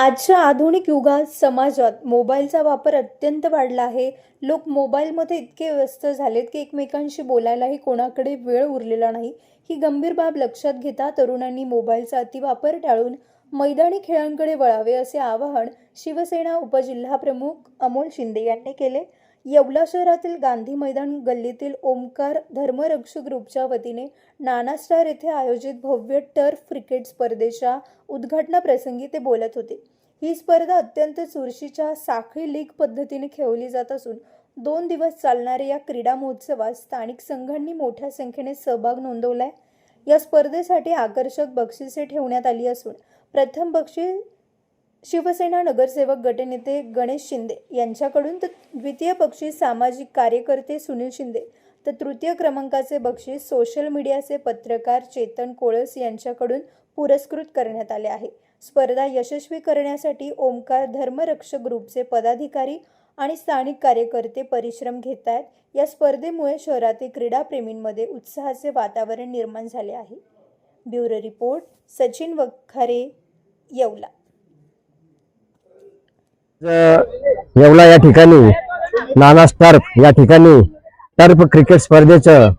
आजच्या आधुनिक युगात समाजात मोबाईलचा वापर अत्यंत वाढला आहे. लोक मोबाईलमध्ये इतके व्यस्त झालेत की एकमेकांशी बोलायलाही कोणाकडे वेळ उरलेला नाही. ही गंभीर बाब लक्षात घेता तरुणांनी मोबाईलचा अतिवापर टाळून मैदानी खेळांकडे वळावे असे आवाहन शिवसेना उपजिल्हाप्रमुख अमोल शिंदे यांनी केले. येवला शहरातील गांधी मैदान गल्लीतील ओमकार धर्मरक्षक ग्रुपच्या वतीने नाना स्टार येथे आयोजित भव्य टर्फ क्रिकेट स्पर्धेच्या उद्घाटनाप्रसंगी ते बोलत होते. ही स्पर्धा अत्यंत चुरशीच्या साखळी लीग पद्धतीने खेळली जात असून 2 दिवस चालणाऱ्या या क्रीडा महोत्सवात स्थानिक संघांनी मोठ्या संख्येने सहभाग नोंदवलाय. या स्पर्धेसाठी आकर्षक बक्षिसे ठेवण्यात आली असून प्रथम बक्षीस शिवसेना नगरसेवक गटनेते गणेश शिंदे यांच्याकडून, तर द्वितीय बक्षीस सामाजिक कार्यकर्ते सुनील शिंदे, तर तृतीय क्रमांकाचे बक्षीस सोशल मीडियाचे पत्रकार चेतन कोळस यांच्याकडून पुरस्कृत करण्यात आले आहे. स्पर्धा यशस्वी करण्यासाठी ओमकार धर्मरक्षक ग्रुपचे पदाधिकारी आणि स्थानिक कार्यकर्ते परिश्रम घेत आहेत. या स्पर्धेमुळे शहरातील क्रीडाप्रेमींमध्ये उत्साहाचे वातावरण निर्माण झाले आहे. Bureau report, Sachin Wakhare, Yeola. येवला या ठिकाणी नाना टर्फ या ठिकाणी टर्फ क्रिकेट स्पर्धेचं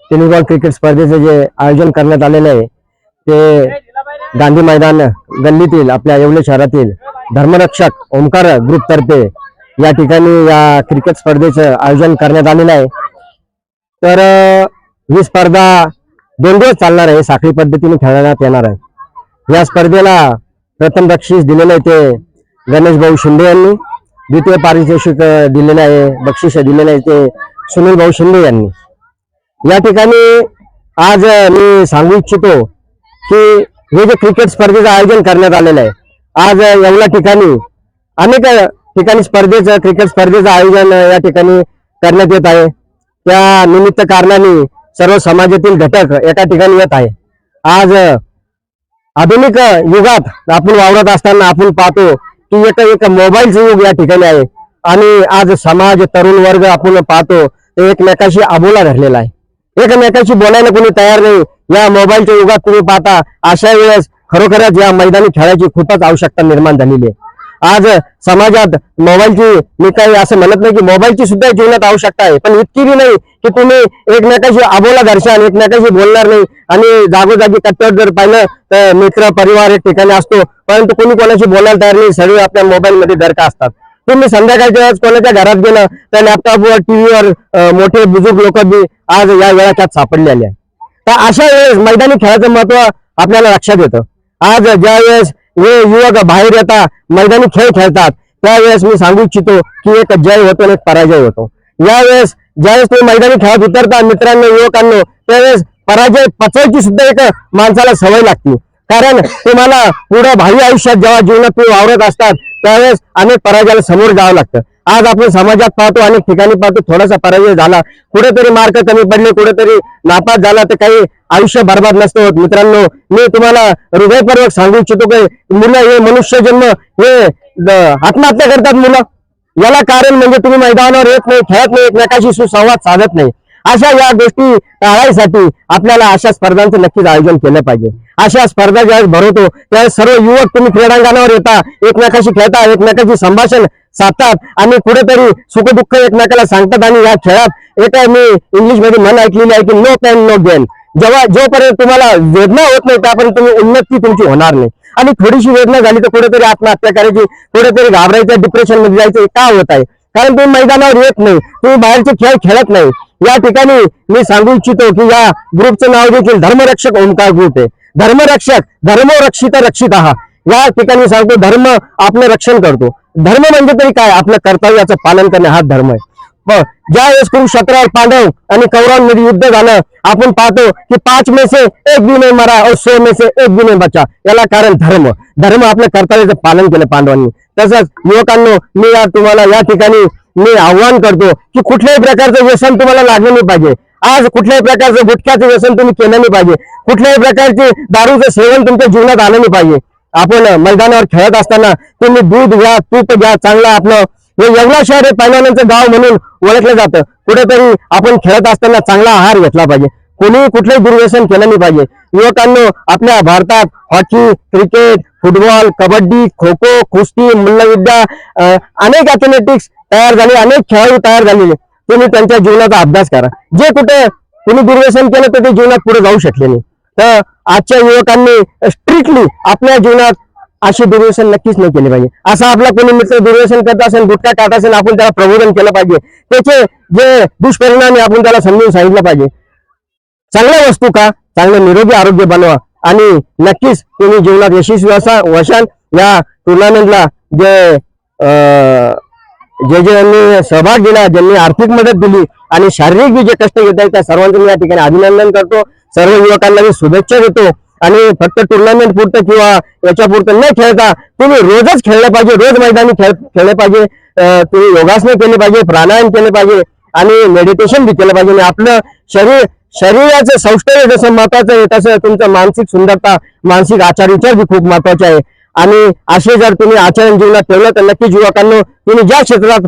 टेनिस बॉल क्रिकेट स्पर्धेचं जे आयोजन करण्यात आलेलं आहे ते गांधी मैदान गल्लीतील आपल्या येवले शहरातील धर्मरक्षक ओमकार ग्रुप तर्फे या ठिकाणी या क्रिकेट स्पर्धेचं आयोजन करण्यात आलेलं आहे. तर ही स्पर्धा 2 दिवस चालणार आहे. साखळी पद्धतीने खेळण्यात येणार आहे. या स्पर्धेला प्रथम बक्षीस दिलेलं आहे ते गणेश भाऊ शिंदे यांनी, द्वितीय पारितोषिक दिलेले आहे, बक्षीस दिलेले आहे ते सुनील भाऊ शिंदे यांनी. या ठिकाणी आज मी सांगू इच्छितो की हे जे क्रिकेट स्पर्धेचं आयोजन करण्यात आलेलं आहे, आज येवला ठिकाणी अनेक ठिकाणी क्रिकेट स्पर्धेचं आयोजन या ठिकाणी करण्यात येत आहे. त्या निमित्त कारणाने सर्व समाजातील घटक एका ठिकाणी येत आहे. आज आधुनिक युगात आपण वावरत असताना आपण पाहतो की एक मोबाईलचं युग या ठिकाणी आहे आणि आज समाज तरुण वर्ग आपण पाहतो ते एकमेकाशी अबोला धरलेला आहे. एकमेकाशी बोलायला कोणी तयार नाही. या मोबाईलच्या युगात तुम्ही पाहता अशा वेळेस खरोखरच या मैदानी खेळाची खूपच आवश्यकता निर्माण झालेली आहे. आज समाजात मोबाईलची, मी काही असं म्हणत नाही की मोबाईलची सुद्धा जीवनात आवश्यकता आहे, पण इतकी बी नाही की तुम्ही एकमेकाशी अबोला धरशाल, एकमेकाशी बोलणार नाही. आणि जागोजागी कट्ट्यावर जर पाहिलं तर मित्र परिवार एक ठिकाणी असतो, परंतु कोणी कोणाशी बोलायला तयार नाही. सर्व आपल्या मोबाईल मध्ये धडका असतात. तुम्ही संध्याकाळच्या वेळेस कोणाच्या घरात गेलं तर लॅपटॉपवर, टीव्हीवर मोठे बुजुर्ग लोक बी आज या वेळात सापडलेले आहे. तर अशा वेळेस मैदानी खेळाचं महत्व आपल्याला लक्षात येतं. आज ज्या वेळेस हे युवक बाहेर येतात, मैदानी खेळ खेळतात, त्यावेळेस मी सांगू इच्छितो की एक जय होतो आणि एक पराजय होतो. यावेळेस ज्यावेळेस तुम्ही मैदानी खेळात उतरता मित्रांनो, युवकांनो, त्यावेळेस पराजय पचवायची सुद्धा एक माणसाला सवय लागते. कारण तुम्हाला पुढे भावी आयुष्यात जेव्हा जीवनात तुम्ही वावरत असतात त्यावेळेस अनेक पराजयाला समोर जावं लागतं. आज आपण समाजात पाहतो, अनेक ठिकाणी पाहतो, थोडासा पराजय झाला, कुठेतरी मार्क कमी पडले, कुठेतरी नापास झाला तर काही आयुष्य बर्बाद नसतं होत. मित्रांनो, मी तुम्हाला हृदयपूर्वक सांगू इच्छितो की मुलं हे मनुष्यजन्म हे आत्महत्या करतात मुलं. याला कारण म्हणजे तुम्ही मैदानावर येत नाही, खेळत नाही, एकमेकाशी सुसंवाद साधत नाही. अशा या गोष्टी टाळायसाठी आपल्याला अशा स्पर्धांचं नक्कीच आयोजन केलं पाहिजे. अशा स्पर्धा ज्यावेळेस भरवतो त्यावेळेस सर्व युवक तुम्ही क्रीडांगणावर येता, एकमेकाशी खेळता, एकमेकाशी संभाषण साधतात आणि कुठेतरी सुखदुःख एकमेकाला सांगतात. आणि या खेळात एक मी इंग्लिश मध्ये म्हण ऐकलेली आहे की नो पेन नो गेन. जोपर्यंत तुम्हाला वेदना होत नाही त्यापर्यंत तुम्ही उन्नती तुमची होणार नाही. आणि थोडीशी वेदना झाली तर कुठेतरी आत्महत्या करायची, कुठेतरी घाबरायचं, डिप्रेशन मध्ये जायचं. का होत आहे? कारण तुम्ही मैदानावर येत नाही, तुम्ही बाहेरचे खेळ खेळत नाही. या ठिकाणी मी सांगू इच्छितो की या ग्रुपचं नाव देखील धर्मरक्षक ओमकार ग्रुप आहे. धर्मरक्षक, धर्मो रक्षित रक्षित आहात. या ठिकाणी सांगतो धर्म आपलं रक्षण करतो. धर्म म्हणजे तरी काय? आपल्या कर्तव्याचं पालन करणे हा धर्म आहे. ज्या वेळेस कुरुक्षेत्रावर पांडव आणि कौरवांमध्ये युद्ध झालं, आपण पाहतो की 5 में से 1 भी नहीं मरा और 100 में से 1 भी नहीं बचा. याला कारण धर्म. धर्म आपल्या कर्तव्याचं पालन केलं पांडवांनी. तसंच युवकांनो, मी तुम्हाला या ठिकाणी मी आव्हान करतो की कुठल्याही प्रकारचं व्यसन तुम्हाला लागलं नाही पाहिजे. आज कुठल्याही प्रकारचं गुटख्याचं व्यसन तुम्ही केलं नाही पाहिजे. कुठल्याही प्रकारचे दारूचं सेवन तुमच्या जीवनात आलं नाही पाहिजे. आपण मैदानावर खेळत असताना तुम्ही दूध घ्या, तूप घ्या, चांगलं आपलं हे येवला शहर हे पैलवानांचं गाव म्हणून ओळखलं जातं. कुठेतरी आपण खेळत असताना चांगला आहार घेतला पाहिजे. कोणी कुठलंही दुर्व्यसन केलं नाही पाहिजे. युवकांनो, आपल्या भारतात hockey, cricket, football, kabaddi, kho kho, कुस्ती, मल्लविद्या, अनेक ॲथलेटिक्स तयार झाले, अनेक खेळाडू तयार झालेले. तुम्ही त्यांच्या जीवनाचा अभ्यास करा. जे कुठे कुणी दुर्व्यसन केलं तर ते जीवनात पुढे जाऊ शकले नाही. तर आजच्या युवकांनी स्ट्रिक्टली आपल्या जीवनात असे दुर्व्यसन नक्कीच नाही केले पाहिजे. असा आपला कोणी मित्र दुर्व्यसन करत असेल, गुटखा खात असेल, आपण त्याला प्रबोधन केलं पाहिजे. त्याचे जे दुष्परिणाम आहे आपण त्याला समजून सांगितलं पाहिजे. चांगल्या वस्तू का, चांगलं निरोगी आरोग्य बनवा आणि नक्कीच तुम्ही जीवनात यशस्वी वशाल. या टुर्नामेंटला जे यांनी सहभाग दिला, ज्यांनी आर्थिक मदत दिली आणि शारीरिक जे कष्ट घेत आहेत त्या सर्वांचं मी या ठिकाणी अभिनंदन करतो. सर्व युवकांना मी शुभेच्छा देतो. आणि फक्त टुर्नामेंट पुरतं किंवा याच्या पुरतं न खेळता तुम्ही रोजच खेळलं पाहिजे, रोज मैदानी खेळले पाहिजे. तुम्ही योगासने केले पाहिजे, प्राणायाम केले पाहिजे आणि मेडिटेशन बी केलं पाहिजे. आणि आपलं शरीराचं सौष्ठव जसं महत्वाचं आहे तसं तुमचं मानसिक सुंदरता, मानसिक आचार विचार बी खूप महत्वाचे आहे. आणि असे जर तुम्ही आचरण जीवनात ठेवलं तर नक्कीच युवकांना तुम्ही ज्या क्षेत्रात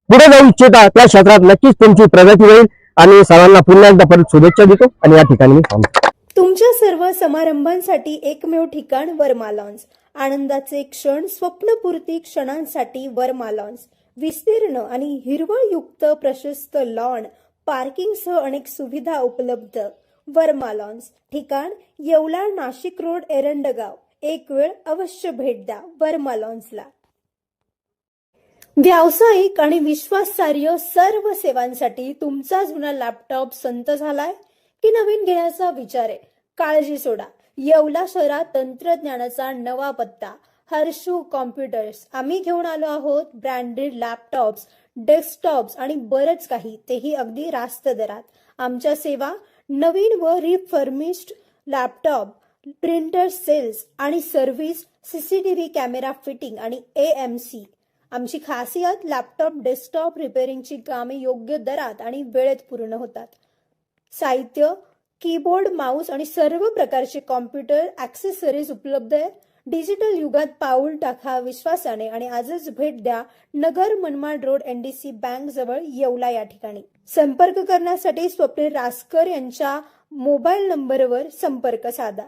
पुढे जाऊ इच्छिता त्या क्षेत्रात नक्कीच तुमची प्रगती होईल. आणि सर्वांना पुन्हा एकदा परत शुभेच्छा देतो आणि या ठिकाणी मी थांबतो. तुमच्या सर्व समारंभांसाठी एकमेव ठिकाण वर्मा लॉन्स. आनंदाचे क्षण, स्वप्नपूर्ती क्षणांसाठी वर्मा लॉन्स. विस्तीर्ण आणि हिरवळयुक्त प्रशस्त लॉन, पार्किंगसह अनेक सुविधा उपलब्ध. वर्मा लॉन्स. ठिकाण येवला, नाशिक रोड, एरंडगाव. एक वेळ अवश्य भेट द्या वर्मा लॉन्सला. व्यावसायिक आणि विश्वासार्ह सर्व सेवांसाठी तुमचा जुना लॅपटॉप संत झालाय की नवीन घेण्याचा विचार आहे? काळजी सोडा. येवला शहरात तंत्रज्ञानाचा नवा पत्ता, हर्षू कॉम्प्युटर्स. आम्ही घेऊन आलो आहोत ब्रँडेड लॅपटॉप्स, डेस्कटॉप्स आणि बरंच काही, तेही अगदी रास्त दरात. आमच्या सेवा नवीन व रिफर्मिश्ड लॅपटॉप, प्रिंटर सेल्स आणि सर्व्हिस, सीसीटीव्ही कॅमेरा फिटिंग आणि AMC. आमची खासियत लॅपटॉप डेस्कटॉप रिपेअरिंगची कामे योग्य दरात आणि वेळेत पूर्ण होतात. साहित्य, कीबोर्ड, माऊस आणि सर्व प्रकारचे कॉम्प्युटर ॲक्सेसरीज उपलब्ध आहे. डिजिटल युगात पाऊल टाका विश्वासाने आणि आजच भेट द्या Nagar Manmad road, NDC bank जवळ, येवला या ठिकाणी. संपर्क करण्यासाठी स्वप्नील रासकर यांच्या मोबाईल नंबरवर संपर्क साधा.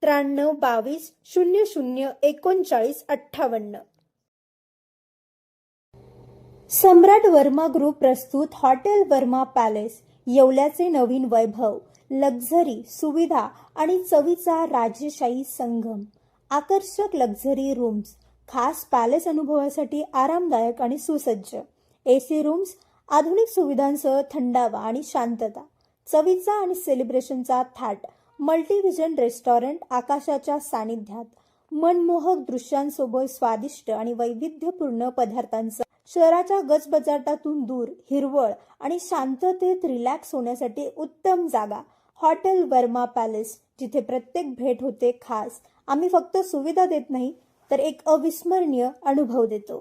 93 22 00 39 58. सम्राट वर्मा ग्रुप प्रस्तुत हॉटेल वर्मा पॅलेस. येवल्याचे नवीन वैभव, लक्झरी, सुविधा आणि चवीचा राजेशाही संगम. आकर्षक लक्झरी रूम्स, खास पॅलेस अनुभवासाठी आरामदायक आणि सुसज्ज AC रूम्स, आधुनिक सुविधांसह थंडावा आणि शांतता. चवीचा आणि सेलिब्रेशनचा थाट, मल्टीव्हिजन रेस्टॉरंट आकाशाच्या सानिध्यात. मनमोहक दृश्यांसोबत स्वादिष्ट आणि वैविध्यपूर्ण पदार्थांचा. शहराच्या गजबजाटातून दूर, हिरवळ आणि शांततेत रिलॅक्स होण्यासाठी उत्तम जागा. हॉटेल वर्मा पॅलेस, जिथे प्रत्येक भेट होते खास. आम्ही फक्त सुविधा देत नाही तर एक अविस्मरणीय अनुभव देतो.